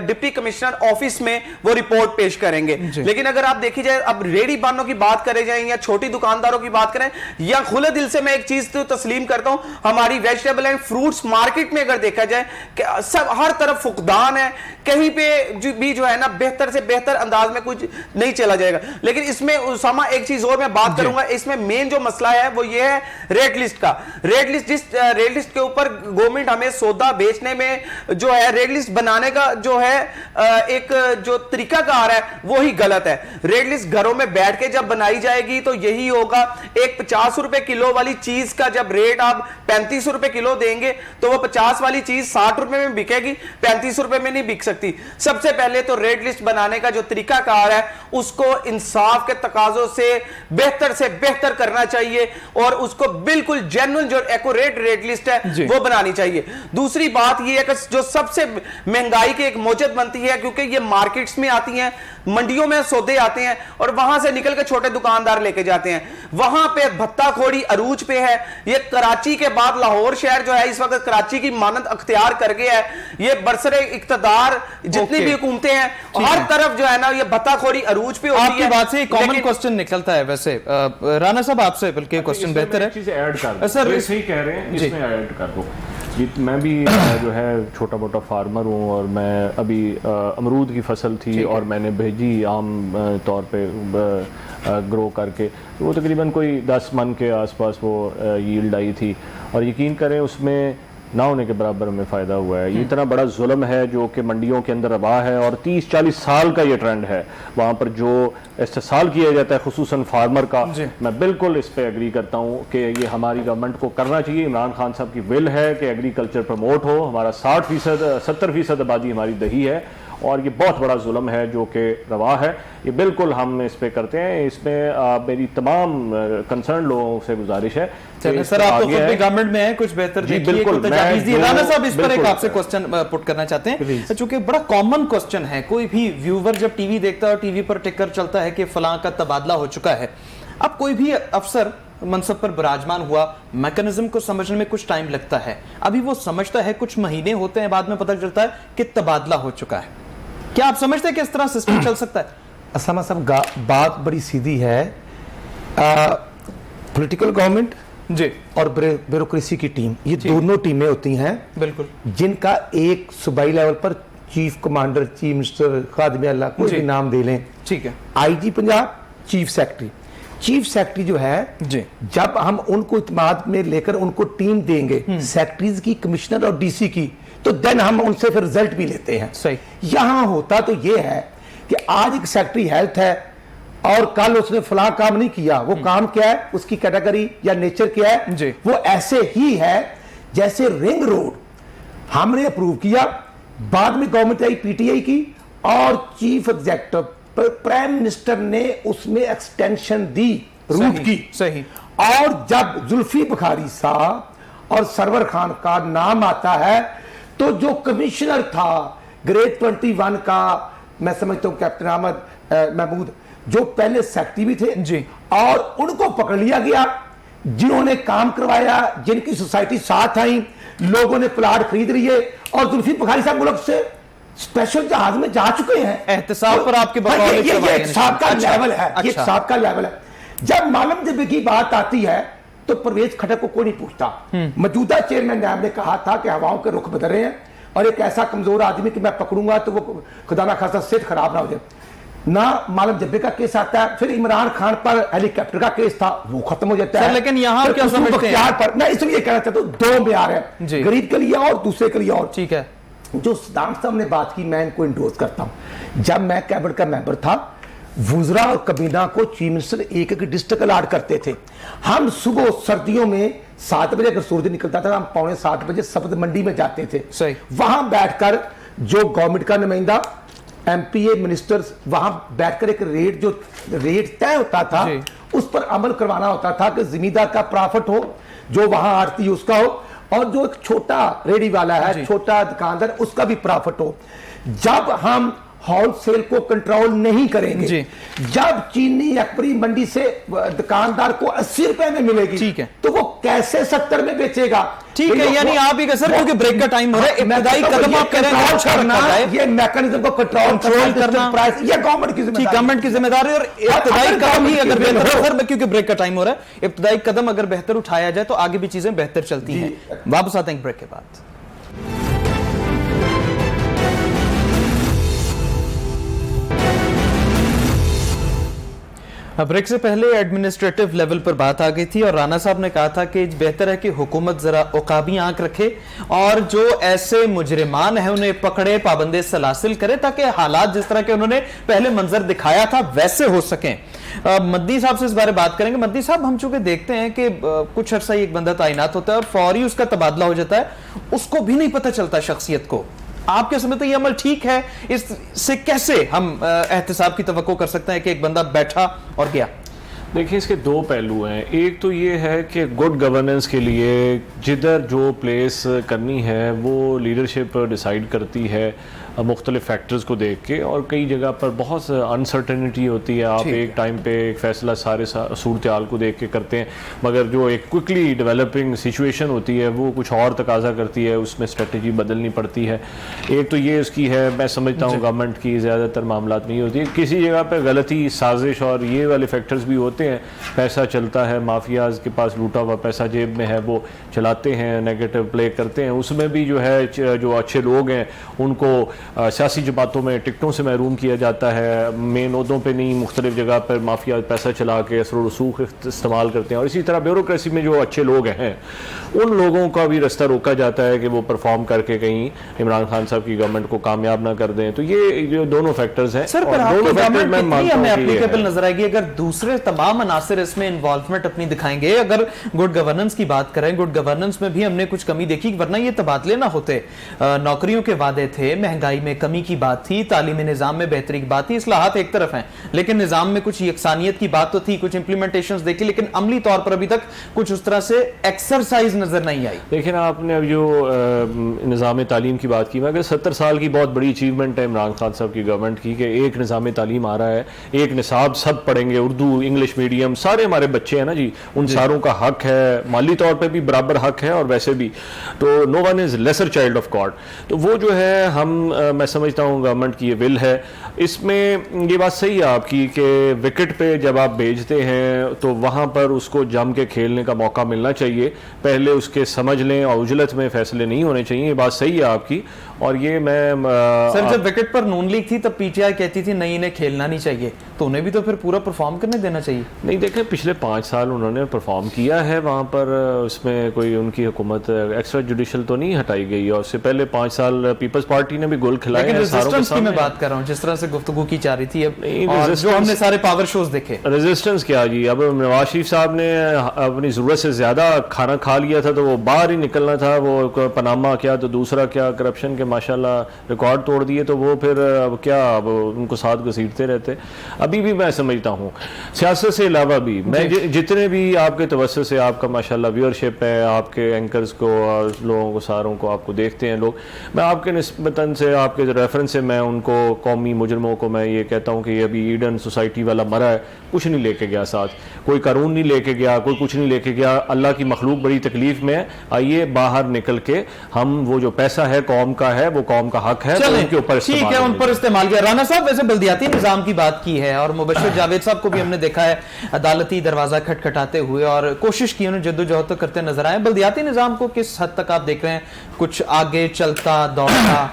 डिप्टी कमिश्नर ऑफिस में वो रिपोर्ट पेश करेंगे। लेकिन अगर आप देखी जाए, अब रेडी बानों की बात करें जाए या छोटी दुकानदारों की बात करें, या खुले दिल से मैं एक चीज तो तस्लीम करता हूं, हमारी वेजिटेबल एंड फ्रूट्स मार्केट में अगर देखा जाए कि सब हर तरफ फुकदान है, कहीं पे भी जो है ना बेहतर से बेहतर अंदाज में कुछ नहीं चला जाएगा। लेकिन इसमें अलावा एक चीज और मैं बात करूंगा, इसमें मेन जो मसला है वो ये है रेट लिस्ट का। रेट लिस्ट, जिस रेट लिस्ट के ऊपर गवर्नमेंट हमें सौदा बेचने में जो है रेट लिस्ट बनाने का जो है एक जो तरीकाकार है वो ही गलत है। रेट लिस्ट घरों में बैठ के जब बनाई जाएगी तो यही होगा, एक 50 रुपए किलो वाली चीज का जब रेट आप 35 रुपए किलो देंगे तो वो 50 वाली चीज 60 रुपए में बिकेगी, 35 रुपए में नहीं बिक सकती। सबसे पहले तो रेट लिस्ट बनाने का जो तरीकाकार है उसको इंसाफ के तकाजों से बेहतर करना चाहिए और उसको बिल्कुल जेन्युइन जो एक्यूरेट रेट लिस्ट है वो बनानी चाहिए। दूसरी बात ये है कि जो सबसे महंगाई की एक मौजत बनती है, क्योंकि ये मार्केट्स में आती हैं, मंडियों में सौदे आते हैं और वहां से निकल के छोटे दुकानदार लेके जाते हैं, वहां पे भत्ताखोरी अरूज पे है। ये कराची के बाद लाहौर शहर जो है इस वक्त कराची की मानद अख्तियार कर गया है। ये बरसरे इक्तदार जितनी भी हुकूमतें हैं हर तरफ जो है ना ये भत्ताखोरी अरूज पे होती है। आपकी बात से कॉमन क्वेश्चन निकलता है। वैसे राना साहब आपसे बल्कि क्वेश्चन बेहतर है, चीज ऐड कर दो, सर सही कह रहे हैं, इसमें ऐड कर दो। मैं भी जो है छोटा मोटा फार्मर हूँ और मैं अभी अमरूद की फसल थी और मैंने भेजी आम तौर पे ग्रो करके, तो वो तकरीबन कोई 10 मन के आसपास वो यील्ड आई थी और यकीन करें उसमें ना होने के बराबर हमें फ़ायदा हुआ है। ये इतना बड़ा जुल्म है जो कि मंडियों के अंदर रवा है और 30-40 साल का ये ट्रेंड है। वहाँ पर जो इस्तेसाल किया जाता है खुसूसन फार्मर का, मैं बिल्कुल इस पे एग्री करता हूँ कि ये हमारी गवर्नमेंट को करना चाहिए। इमरान खान साहब की विल है कि एग्रीकल्चर प्रमोट हो, हमारा 70% आबादी हमारी दही है और ये बहुत बड़ा जुल्म है जो कि रवा है। ये बिल्कुल हम इस पे करते हैं। इसमें मेरी तमाम कंसर्न लोगों से गुजारिश है। सर आप तो खुद भी गवर्नमेंट में है, कुछ बेहतर देखिए, बिल्कुल। राना साहब इस पर एक आपसे क्वेश्चन पुट करना चाहते हैं, चूंकि बड़ा कॉमन क्वेश्चन है। कोई भी व्यूवर जब टीवी देखता है, टीवी पर टिकर चलता है कि फलां का तबादला हो चुका है। अब कोई भी अफसर मनसब पर विराजमान हुआ, मैकेनिज्म को समझने में कुछ टाइम लगता है। अभी वो समझता है, कुछ महीने होते हैं, बाद में पता चलता है कि तबादला हो चुका है। क्या आप समझते हैं कि इस तरह सिस्टम चल सकता है? असामा साहब बात बड़ी सीधी है। पॉलिटिकल गवर्नमेंट जी और ब्यूरोक्रेसी की टीम, ये दोनों टीमें होती हैं बिल्कुल, जिनका एक सूबाई लेवल पर चीफ कमांडर, चीफ मिनिस्टर, खादिम अल्लाह, कोई भी नाम दे लें, ठीक है, आईजी पंजाब, चीफ सेक्रेटरी जो है जी, जब हम उनको इत्मीनान में लेकर उनको टीम देंगे सेक्रेटरीज की, कमिश्नर और डीसी की, तो देन हम उनसे फिर रिजल्ट भी लेते हैं। सही। यहां होता तो ये है कि आज एक सेक्रेटरी हेल्थ है और कल उसने फलां काम नहीं किया, वो काम क्या है, उसकी कैटेगरी या नेचर क्या है जी। वो ऐसे ही है जैसे रिंग रोड हमने अप्रूव किया, बाद में गवर्नमेंट आई पीटीआई की और चीफ एग्जीक्यूटिव प्राइम मिनिस्टर ने उसमें एक्सटेंशन दी रूट की। सही। और जब जुल्फी बुखारी साहब और सरवर खान का नाम आता है तो जो कमिश्नर था ग्रेड 21 का, मैं समझता हूं कैप्टन अहमद महमूद, जो पहले सेक्रेटरी भी थे जी, और उनको पकड़ लिया गया, जिन्होंने काम करवाया, जिनकी सोसाइटी साथ आई, लोगों ने प्लाट खरीद लिए और जुल्फी बुखारी साहब मुल्क से स्पेशल जहाज में जा चुके हैं। एहतसाब पर आपके ये एक साबका लेवल है, ये साबका लेवल है। जब मालूम जब की बात आती है तो परवेज खटक को कोई नहीं पूछता। मौजूदा चेयरमैन साहब ने कहा था कि हवाओं के रुख बदल रहे हैं और एक ऐसा कमजोर आदमी कि मैं पकड़ूंगा तो वो खुदा ना खासा सेहत खराब ना हो जाए। ना मालूम जब्बे का केस आता है, फिर इमरान खान पर हेलीकॉप्टर का केस था, वो खत्म हो जाता है। लेकिन यहाँ क्या समझते हैं पर मैं इसलिए कहना चाहता हूँ, दो म्यार है, गरीब के लिए और दूसरे के लिए और। ठीक है। जो सदाम साहब ने बात की मैं इनको इंडोर्स करता हूं। जब मैं कैबिनेट का मेंबर था, वुजरा और कबीना को चीफ मिनिस्टर एक एक डिस्ट्रिक्ट अलाट करते थे। हम सुबह सर्दियों में 7 बजे अगर सूरज निकलता था, हम 7:15 बजे सब्ज मंडी में जाते थे। सही। वहां बैठकर जो गवर्नमेंट का नुमाइंदा, एमपीए, मिनिस्टर्स, वहां बैठकर एक रेट तय होता था, उस पर अमल करवाना होता था कि जिमीदार का प्रॉफिट हो, जो वहां आड़ती उसका हो, और जो एक छोटा रेडी वाला है, छोटा दुकानदार, उसका भी प्रॉफिट हो। जब हम होलसेल को कंट्रोल नहीं करेंगे, जब चीनी अकबरी मंडी से दुकानदार को 80 रुपए में मिलेगी, ठीक है, तो वो कैसे 70 में बेचेगा? ठीक है, यानी आप ही सर, क्योंकि ब्रेक का टाइम हो रहा है, इब्तिदाई कदम आप कह रहे हैं, ये मैकेनिज्म को कंट्रोल करना, प्राइस ये गवर्नमेंट की जिम्मेदारी और इब्तिदाई कदम ही अगर बेहतर, क्योंकि ब्रेक का टाइम हो रहा है, इब्तिदाई कदम अगर बेहतर उठाया जाए तो आगे भी चीजें बेहतर चलती हैं। वापस आते हैं ब्रेक के बाद। ब्रेक से पहले एडमिनिस्ट्रेटिव लेवल पर बात आ गई थी और राना साहब ने कहा था कि बेहतर है कि हुकूमत जरा उकाबी आंख रखे और जो ऐसे मुजरिमान हैं उन्हें पकड़े, पाबंदे सलासिल करे ताकि हालात जिस तरह के उन्होंने पहले मंजर दिखाया था वैसे हो सकें। मद्दी साहब से इस बारे बात करेंगे। मद्दी साहब, हम चूंकि देखते हैं कि कुछ अरसा ही एक बंदा तैनात होता है और फौरी उसका तबादला हो जाता है, उसको भी नहीं पता चलता शख्सियत को। आपके समय तो ये अमल ठीक है, इससे कैसे हम एहतसाब की तवक्को कर सकते हैं कि एक बंदा बैठा और गया? देखिए, इसके दो पहलू हैं। एक तो ये है कि गुड गवर्नेंस के लिए जिधर जो प्लेस करनी है वो लीडरशिप डिसाइड करती है मुख्तलिफ फैक्टर्स को देख के, और कई जगह पर बहुत अनसर्टेनिटी होती है। आप एक टाइम पे एक फ़ैसला सारे सूरत हाल को देख के करते हैं, मगर जो एक क्विकली डेवलपिंग सिचुएशन होती है वो कुछ और तकाजा करती है, उसमें स्ट्रेटजी बदलनी पड़ती है। एक तो ये उसकी है, मैं समझता हूँ गवर्नमेंट की ज़्यादातर मामलात नहीं होती, किसी जगह पर गलती, साजिश और ये वाले फैक्टर्स भी होते हैं। पैसा चलता है, माफियाज के पास लूटा हुआ पैसा जेब में है, वो चलाते हैं, नेगेटिव प्ले करते हैं। उसमें भी जो है जो अच्छे लोग हैं उनको सियासी जमातों में टिकटों से महरूम किया जाता है, मेन ओहदों पे नहीं, मुख्तलिफ जगह पर माफिया पैसा चला के असर रसूख इस्तेमाल करते हैं। और इसी तरह ब्यूरोक्रेसी में जो अच्छे लोग हैं उन लोगों का भी रास्ता रोका जाता है कि वो परफॉर्म करके कहीं इमरान खान साहब की गवर्नमेंट को कामयाब ना कर दें। तो ये जो दोनों फैक्टर्स हैं, सर, पर आपकी गवर्नमेंट कितनी हमें एप्लीकेबल नजर आएगी अगर दूसरे तमाम अनासर इसमें इन्वॉल्वमेंट अपनी दिखाएंगे? अगर गुड गवर्नेंस की बात करें, गुड गवर्नेंस में भी हमने कुछ कमी देखी, वरना ये तबादले ना होते। नौकरियों के वादे थे, महंगाई में कमी की बात थी, तालीमी निजाम में बेहतरी की बात थी, इस्लाहात एक तरफ हैं, लेकिन निजाम में कुछ यकसानियत की बात तो थी, कुछ इंप्लीमेंटेशंस देखी, लेकिन अमली तौर पर अभी तक कुछ उस तरह से एक्सरसाइज नजर नहीं आई। देखिए ना, आपने अब जो निज़ाम तालीम की बात की, मगर 70 साल की बहुत बड़ी अचीवमेंट है इमरान खान साहब की गवर्नमेंट की कि एक निज़ाम तालीम आ रहा है, एक निसाब सब पढ़ेंगे, उर्दू, इंग्लिश मीडियम, सारे हमारे बच्चे हैं ना जी, उन सारों का हक है, माली तौर पे भी बराबर हक है और वैसे भी। तो no one is lesser child of God. तो वो जो है मैं समझता हूँ गवर्नमेंट की ये विल है। इसमें ये बात सही है आपकी कि विकेट पे जब आप भेजते हैं तो वहाँ पर उसको जम के खेलने का मौका मिलना चाहिए, पहले उसके समझ लें और उजलत में फैसले नहीं होने चाहिए। ये बात सही है आपकी। और ये मैं सर, जब विकेट पर नून लीग थी तब पीटीआई कहती थी नहीं, इन्हें खेलना नहीं चाहिए, तो उन्हें भी तो फिर पूरा परफॉर्म करने देना चाहिए। नहीं, देखें, पिछले 5 साल उन्होंने परफॉर्म किया है वहाँ पर, उसमें कोई उनकी हुकूमत एक्स्ट्रा जुडिशल तो नहीं हटाई गई, और उससे पहले 5 साल पीपल्स पार्टी ने भी गोल खिलाए हैं। रेजिस्टेंस की मैं बात कर रहा हूँ, जिस तरह से गुफ्तगू की जा रही थी अब, जो हमने सारे पावर शोज देखे। रेजिस्टेंस क्या जी, अब नवाज शरीफ साहब ने अपनी जरूरत से ज्यादा खाना खा लिया था तो वो बाहर ही निकलना था, वो पनामा क्या तो दूसरा क्या, करप्शन के माशाल्लाह रिकॉर्ड तोड़ दिए, तो वो फिर अब क्या, अब उनको साथ घसीटते रहते। अभी भी मैं समझता हूँ सियासत से अलावा भी मैं जितने भी आपके तवज्जो से आपका माशाल्लाह व्यूअरशिप है, आपके एंकर्स को और लोगों को सारों को आपको देखते हैं लोग, मैं आपके निस्बतन से, आपके रेफरेंस से मैं उनको कौमी मुजरमों को मैं ये कहता हूँ कि अभी ईडन सोसाइटी वाला मरा है, कुछ नहीं लेके गया साथ, कोई कानून नहीं लेके गया, कोई कुछ नहीं लेके गया। अल्लाह की मखलूक बड़ी तकलीफ में है, आइए बाहर निकल के हम वो जो पैसा है कौम का है, वो कौम का हक है, तो उनके ऊपर ठीक है, उन पर इस्तेमाल किया। राना साहब, वैसे बल्दियाती निजाम की बात की है और मुबश्शिर जावेद साहब को भी हमने देखा है अदालती दरवाजा खटखटाते हुए और कोशिश की, उन्हें जद्दोजहद तो करते नजर आए। बल्दियाती निजाम को किस हद तक आप देख रहे हैं कुछ आगे चलता दौड़ता?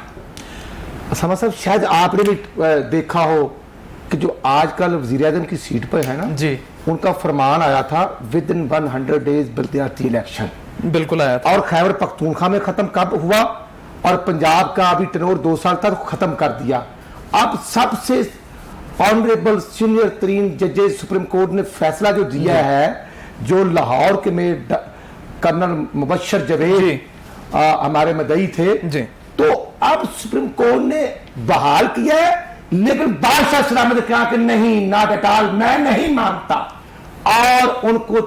समझ साहब, शायद आपने भी देखा हो कि जो आजकल वज़ीर-ए-आज़म की सीट पर है ना जी, उनका फरमान आया था विद इन 100 डेज बल्दियाती इलेक्शन, बिल्कुल आया था। और खैबर पख्तूनख्वा में खत्म कब हुआ और पंजाब का अभी टनोर 2 साल तक खत्म कर दिया। अब सबसे ऑनरेबल सीनियर तरीन जजेस सुप्रीम कोर्ट ने फैसला जो दिया है, जो लाहौर के में कर्नल मुबश्शिर जावेद हमारे मदई थे जी, तो अब सुप्रीम कोर्ट ने बहाल किया है, लेकिन बादशाह सलामत ने कहा कि नहीं, नॉट एट ऑल, मैं नहीं मानता, और उनको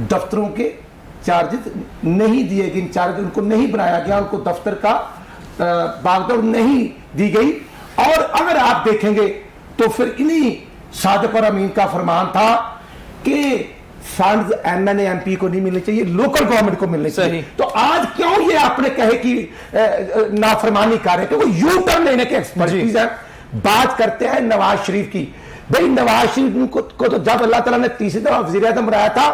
दफ्तरों के चार्जेस नहीं दिए गए, इंचार्ज उनको नहीं बनाया गया, उनको दफ्तर का बागडोर नहीं दी गई। और अगर आप देखेंगे तो फिर इन्हीं सादिक और अमीन का फरमान था कि फंड्स एमएनए एमपी को नहीं मिलने चाहिए, लोकल गवर्नमेंट को मिलने चाहिए। तो आज क्यों ये आपने कहे कि नाफरमानी कर रहे, क्योंकि यू टर्न लेने के एक्सपर्टीज है। बात करते हैं नवाज शरीफ की, भाई नवाज शरीफ को तो जब अल्लाह ताला ने तीसरी दफा वज़ीर-ए-आज़म बनाया था,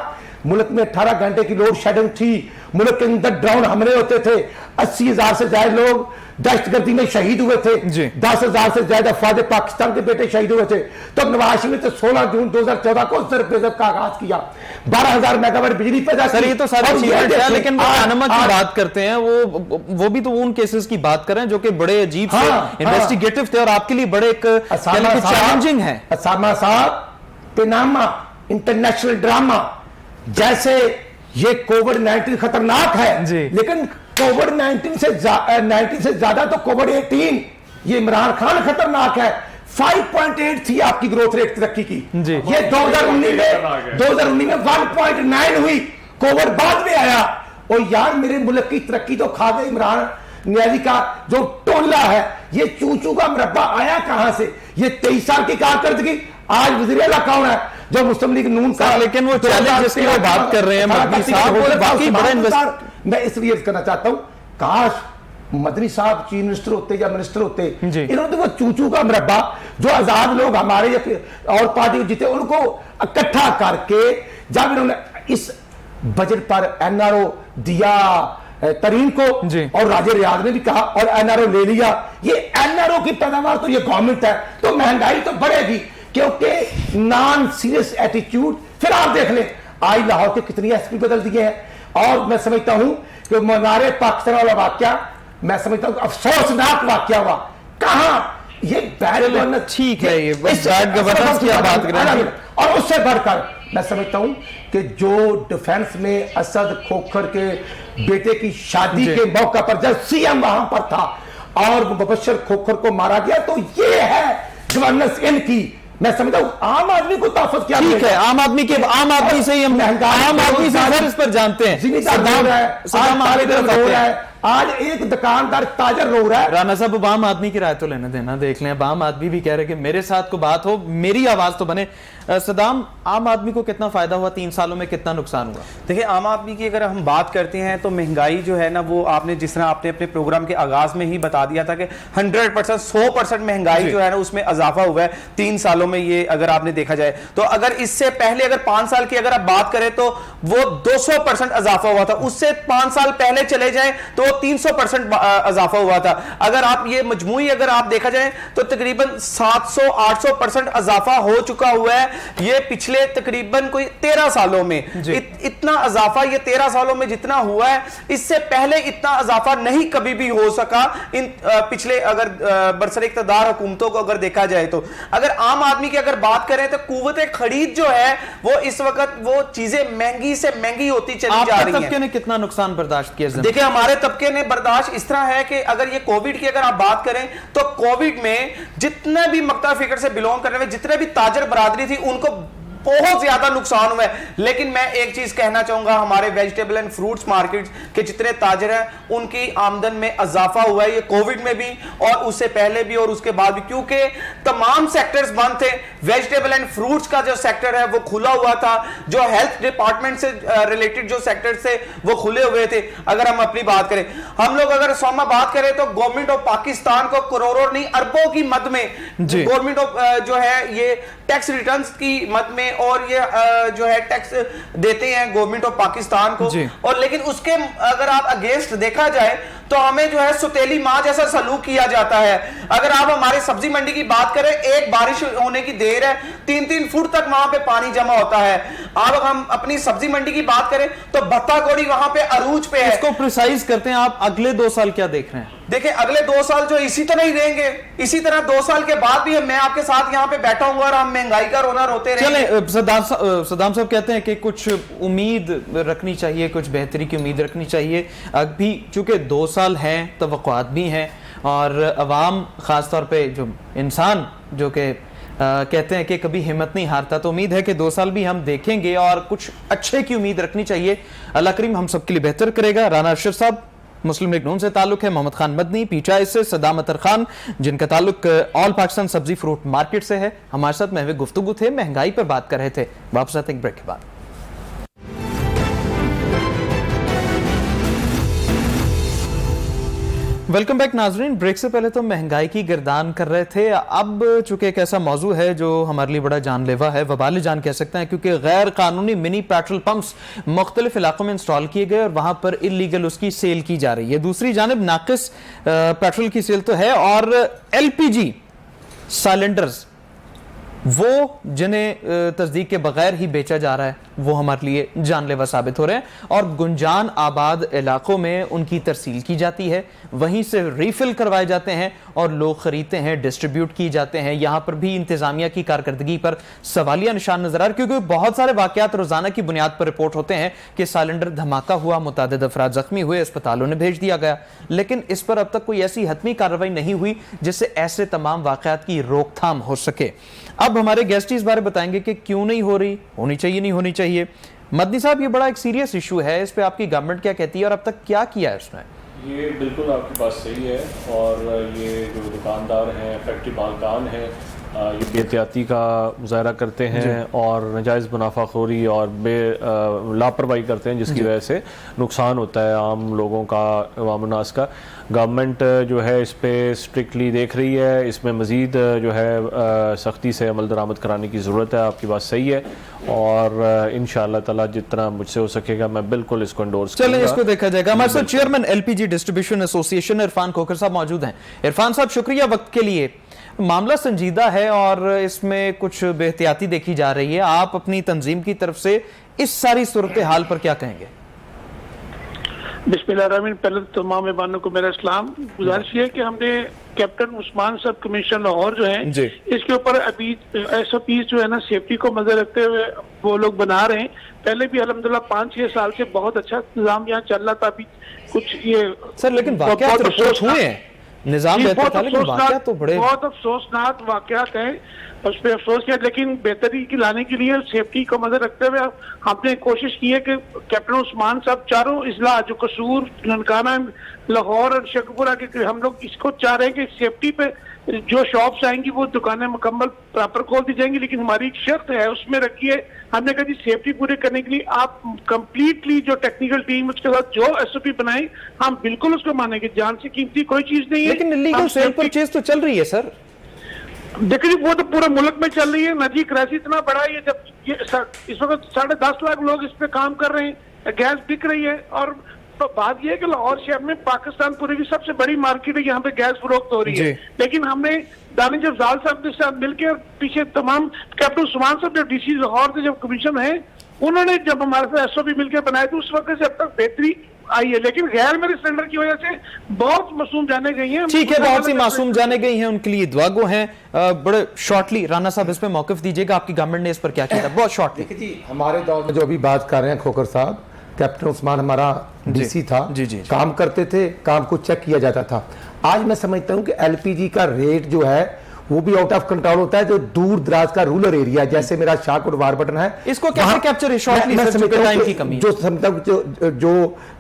मुल्क में 18 घंटे की लोड शेडिंग थी, मुल्क के अंदर ड्रोन हमले होते थे, 80,000 से ज्यादा लोग दहशतगर्दी में शहीद हुए थे, 10,000 से ज्यादा अफवाज पाकिस्तान के बेटे शहीद हुए थे। तो नवाज शरीफ ने तो 16 जून 2014 को सरफेजब का आगाज किया, 12,000 मेगावाट बिजली पैदा की। सर ये तो सारी चीजें हैं, लेकिन पनामा की बात करते हैं, वो भी तो उन केसेस की बात करें जो कि बड़े अजीब से इन्वेस्टिगेटिव थे और आपके लिए बड़े एक चैलेंजिंग है। असामा साहब, पनामा इंटरनेशनल ड्रामा, जैसे ये कोविड-19 खतरनाक है, लेकिन कोविड-19 से ज्यादा तो कोविड-18 ये इमरान खान खतरनाक है। 5.8 थी आपकी ग्रोथ रेट तरक्की की, ये 2019 में 1.9 हुई, कोविड बाद में आया। और यार मेरे मुल्क की तरक्की तो खा गए इमरान नियाजी का जो टोला है, ये चूचू का मुरब्बा आया कहां से? ये 23 साल की कारकर्दगी, आज वज़ीर आला कौन है जो मुस्लिम लीग नून का? लेकिन वो चैलेंज जिसकी वो बात कर रहे हैं मदनी साहब, वो बाकी बड़ा मैं इसलिए करना चाहता हूं, काश मदनी साहब चीफ मिनिस्टर होते या मिनिस्टर होते, इन्होंने वो चूचू का मुरब्बा जो आजाद लोग हमारे या फिर और पार्टी जीते उनको इकट्ठा करके जब इन्होंने इस बजट पर एनआरओ दिया तरीन को, और राजे रियाद ने भी कहा और एनआरओ ले लिया, ये एनआरओ की पैदावार तो ये गवर्नमेंट है, तो महंगाई तो बढ़ेगी क्योंकि नॉन सीरियस एटीट्यूड। फिर आप देख लें आज लाहौर के कितनी एसपी बदल दिए हैं, और मैं समझता हूं कि मीनारे पाकिस्तान वाला वाकया मैं समझता हूं अफसोसनाक वाकया हुआ। कहां ये बैड गवर्नेंस, ठीक है, ये बैड गवर्नेंस की बात कर रहे हैं, और उससे बढ़कर मैं समझता हूं कि जो डिफेंस में असद खोखर के बेटे की शादी के मौका पर जब सीएम वहां पर था और मुबश्शिर खोखर को मारा गया, तो ये है गवर्नेंस इनकी। मैं समझता हूं आम आदमी को ताकत क्या, ठीक है, आम आदमी से ही हम आम आदमी से इस पर जानते हैं। आज एक दुकानदार ताजर रो रहा है। राना साहब, अब आम आदमी की राय तो लेना देना देख लें। अब आम आदमी भी कह रहे कि मेरे साथ को बात हो, मेरी आवाज तो बने। सदाम, आम आदमी को कितना फायदा हुआ 3 सालों में, कितना नुकसान हुआ? देखिए, आम आदमी की अगर हम बात करते हैं तो महंगाई जो है ना, वो आपने जिस तरह आपने अपने प्रोग्राम के आगाज में ही बता दिया था कि 100% 100% महंगाई जो है ना उसमें इजाफा हुआ है 3 सालों में। ये अगर आपने देखा जाए तो अगर इससे पहले अगर 5 साल की अगर आप बात करें तो वो 200% इजाफा हुआ था। उससे 5 साल पहले चले जाए तो 300% इजाफा हुआ था। अगर आप ये मजमूई अगर आप देखा जाए तो तकरीबन 700-800% इजाफा हो चुका हुआ है ये पिछले तकरीबन कोई 13 सालों में। इतना इजाफा ये 13 सालों में जितना हुआ है, इससे पहले इतना इजाफा नहीं कभी भी हो सका इन पिछले अगर बरसर इक़्तिदार हुकूमतों को अगर देखा जाए तो। अगर आम आदमी की अगर बात करें तो कुव्वत खरीद जो है वो इस वक्त वो चीजें महंगी से महंगी होती चली जा रही हैं। तबके ने कितना नुकसान बर्दाश्त किया? देखिए, हमारे तबके ने बर्दाश्त इस तरह है कि अगर ये कोविड की अगर आप बात करें तो कोविड में जितने भी मक्ता फिक्र से बिलोंग करने में जितने भी ताजर बरादरी थी उनको बहुत ज्यादा नुकसान हुआ है। लेकिन मैं एक चीज कहना चाहूंगा, हमारे वेजिटेबल एंड फ्रूट्स मार्केट के जितने ताजर हैं उनकी आमदन में इजाफा हुआ है, ये कोविड में भी और उससे पहले भी और उसके बाद भी, क्योंकि तमाम सेक्टर्स बंद थे। वेजिटेबल एंड फ्रूट्स का जो सेक्टर है वो खुला हुआ था, जो हेल्थ डिपार्टमेंट से रिलेटेड जो सेक्टर से वो खुले हुए थे। अगर हम अपनी बात करें, हम लोग अगर सोमा बात करें तो गवर्नमेंट ऑफ पाकिस्तान को करोड़ों नहीं अरबों की मद में गवर्नमेंट ऑफ जो है ये टैक्स रिटर्न्स की मद में और ये जो है टैक्स देते हैं गवर्नमेंट ऑफ पाकिस्तान को। और लेकिन उसके अगर आप अगेंस्ट देखा जाए तो हमें जो है सुतेली माँ जैसा सलूक किया जाता है। अगर आप हमारे सब्जी मंडी की बात करें, एक बारिश होने की देर है 3-3 फुट तक वहां पे पानी जमा होता है। अब हम अपनी सब्जी मंडी की बात करें तो भत्ता कोड़ी वहां पे अरूज पे है। इसको प्रिसाइज करते हैं आप, अगले 2 साल क्या देख रहे हैं? देखिए, अगले 2 साल जो इसी तरह ही रहेंगे, इसी तरह 2 साल के बाद भी मैं आपके साथ यहाँ पे बैठा हूँ और हम महंगाई का रोना रोते रहेंगे। चलें, सदाम साहब कहते हैं कि कुछ उम्मीद रखनी चाहिए, कुछ बेहतरी की उम्मीद रखनी चाहिए। अभी चूंकि 2 साल हैं, तवक्कुआत भी हैं और अवाम खासतौर पे जो इंसान जो कि कहते हैं कि कभी हिम्मत नहीं हारता, तो उम्मीद है कि 2 साल भी हम देखेंगे और कुछ अच्छे की उम्मीद रखनी चाहिए। अल्लाह करीम हम सबके लिए बेहतर करेगा। राना अरशद साहब मुस्लिम लीग नून से ताल्लुक है, मोहम्मद खान मदनी पीटीआई से, सदाम अतर खान जिनका ताल्लुक ऑल पाकिस्तान सब्जी फ्रूट मार्केट से है, हमारे साथ महवे गुफ्तगू थे, महंगाई पर बात कर रहे थे। वापस आते हैं एक ब्रेक के बाद। वेलकम बैक नाजरीन। ब्रेक से पहले तो महंगाई की गिरदान कर रहे थे। अब चूंकि एक ऐसा मौजू है जो हमारे लिए बड़ा जानलेवा है, वबाल जान कह सकते हैं, क्योंकि गैर कानूनी मिनी पेट्रोल पंप्स मुख्तलिफ इलाकों में इंस्टॉल किए गए और वहां पर इलीगल उसकी सेल की जा रही है। दूसरी जानिब नाकिस पेट्रोल की सेल तो है, और LPG सिलेंडर्स वो जिन्हें तस्दीक के बगैर ही बेचा जा रहा है, वो हमारे लिए जानलेवा साबित हो रहे हैं। और गुंजान आबाद इलाकों में उनकी तरसील की जाती है, वहीं से रीफिल करवाए जाते हैं और लोग खरीदते हैं, डिस्ट्रीब्यूट की जाते हैं। यहाँ पर भी इंतजामिया की कारकर्दगी पर सवालिया निशान नजर आ रहा है, क्योंकि बहुत सारे वाकयात रोजाना की बुनियाद पर रिपोर्ट होते हैं कि सिलेंडर धमाका हुआ, मुतादिद अफराद जख्मी हुए, अस्पतालों ने भेज दिया गया, लेकिन इस पर अब तक कोई ऐसी हतमी कार्रवाई नहीं हुई जिससे ऐसे तमाम वाकयात की रोकथाम हो सके। अब हमारे गेस्ट इस बारे बताएंगे कि क्यों नहीं हो रही, होनी चाहिए, नहीं होनी चाहिए। मदनी साहब, ये बड़ा एक सीरियस इशू है, इस पे आपकी गवर्नमेंट क्या कहती है और अब तक क्या किया है उसने? ये बिल्कुल आपकी बात सही है, और ये जो दुकानदार हैं, फैक्ट्री मालकान हैं, ये बेहतियाती का मुजाहरा करते हैं और नाजायज़ मुनाफाखोरी और लापरवाही करते हैं, जिसकी वजह से नुकसान होता है आम लोगों का, अवाम नास का। गवर्नमेंट जो है इस पे स्ट्रिक्टली देख रही है, इसमें मज़ीद जो है सख्ती से अमल दरामद कराने की ज़रूरत है। आपकी बात सही है, और इंशाअल्लाह ताला जितना मुझसे हो सकेगा मैं बिल्कुल इसको एंडोर्स चलें, इसको देखा जाएगा। हमारे साथ chairman LPG distribution association Irfan Khokhar साहब मौजूद हैं। इरफान साहब, शुक्रिया वक्त के लिए। मामला संजीदा है और इसमें कुछ बेहतियाती देखी जा रही है। आप अपनी तंजीम की तरफ से इस सारी सूरत हाल पर क्या कहेंगे? बिस्मिल्लाहिर्रहमानिर्रहीम। पहले तो तमाम मेहमानों को मेरा इस्लाम। गुजारिश है कि हमने कैप्टन उस्मान सब कमीशन लाहौर जो है, इसके ऊपर अभी SOP जो है ना, सेफ्टी को मद्दे रखते हुए वो लोग बना रहे हैं। पहले भी अल्हम्दुलिल्लाह 5-6 साल से बहुत अच्छा निजाम यहाँ चल रहा था। अभी कुछ ये सर, लेकिन वाकयात रिपोर्ट हुए हैं, निजाम बेहतर था, लेकिन वाकयात तो बड़े बहुत अफसोसनाक वाकयात हैं, उस पर अफसोस किया। लेकिन बेहतरी की लाने के लिए सेफ्टी को मद्दे रखते हुए हमने कोशिश की है कि कैप्टन उस्मान साहब चारों इजला जो कसूर, ननकाना, लाहौर और शेखपुरा के, हम लोग इसको चाह रहे हैं कि सेफ्टी पे जो शॉप्स आएंगी वो दुकानें मुकम्मल प्रॉपर खोल दी जाएंगी, लेकिन हमारी एक शर्त है उसमें रखी है। हमने कहा जी सेफ्टी पूरी करने के लिए आप कंप्लीटली जो टेक्निकल टीम उसके साथ जो SOP बनाई, हम बिल्कुल उसको मानेंगे। जान से कीमती कोई चीज नहीं है। लेकिन इलीगल सेल परचेज तो चल रही है सर। देखिए वो तो पूरे मुल्क में चल रही है। नदी क्राइसिस इतना बड़ा है, जब ये इस वक्त 10.5 लाख लोग इस पे काम कर रहे हैं, गैस बिक रही है। और तो बात यह है कि लाहौर शहर में पाकिस्तान पूरी की सबसे बड़ी मार्केट है, यहाँ पे गैस फरोख्त हो रही है। लेकिन हमने दानिश अफजाल साहब के साथ मिलकर पीछे तमाम कैप्टन उस्मान साहब जो DC लाहौर के जब कमीशन है, उन्होंने जब हमारे साथ SOP मिलकर बनाए थे, उस वक्त से अब तक बेहतरी आई है। लेकिन गैर मेरे सिलेंडर की वजह से बहुत मासूम जाने गई हैं। ठीक है, बहुत सी मासूम जाने गई हैं, उनके लिए दुआ गो हैं। बड़े शॉर्टली राना साहब इस पे मौक़िफ़ दीजिएगा, आपकी गवर्नमेंट ने इस पर क्या किया? बहुत शॉर्टली। जी, हमारे दौर में जो अभी बात कर रहे हैं खोखर साहब, कैप्टन उस्मान हमारा DC था, काम करते थे, काम को चेक किया जाता था। आज मैं समझता हूं कि LPG का रेट जो है वो भी आउट ऑफ कंट्रोल होता है। जो दूर दराज का रूरल एरिया, जैसे मेरा शाहकोट वारबटन है, इसको कैसे कैप्चर शॉर्टली टाइम की कमी? जो समझता हूं जो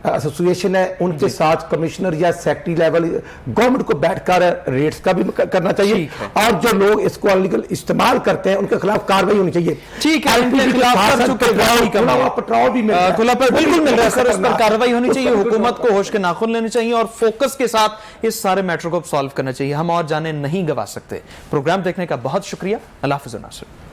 एसोसिएशन है उनके साथ कमिश्नर या सेक्रेटरी लेवल गवर्नमेंट को बैठकर रेट्स का भी करना चाहिए, और जो लोग इसको अनलीगल इस्तेमाल करते हैं उनके खिलाफ कार्रवाई होनी चाहिए। ठीक है, उनके खिलाफ पेट्रोल भी खुला बिल्कुल मिल रहा है सर, इस पर कार्रवाई होनी चाहिए। हुकूमत को होश के नाखून लेने चाहिए और फोकस के साथ इस सारे मैटर को सॉल्व करना चाहिए। हम और जाने नहीं गवा सकते। प्रोग्राम देखने का बहुत शुक्रिया। अल्लाह हाफ़िज़ नासिर।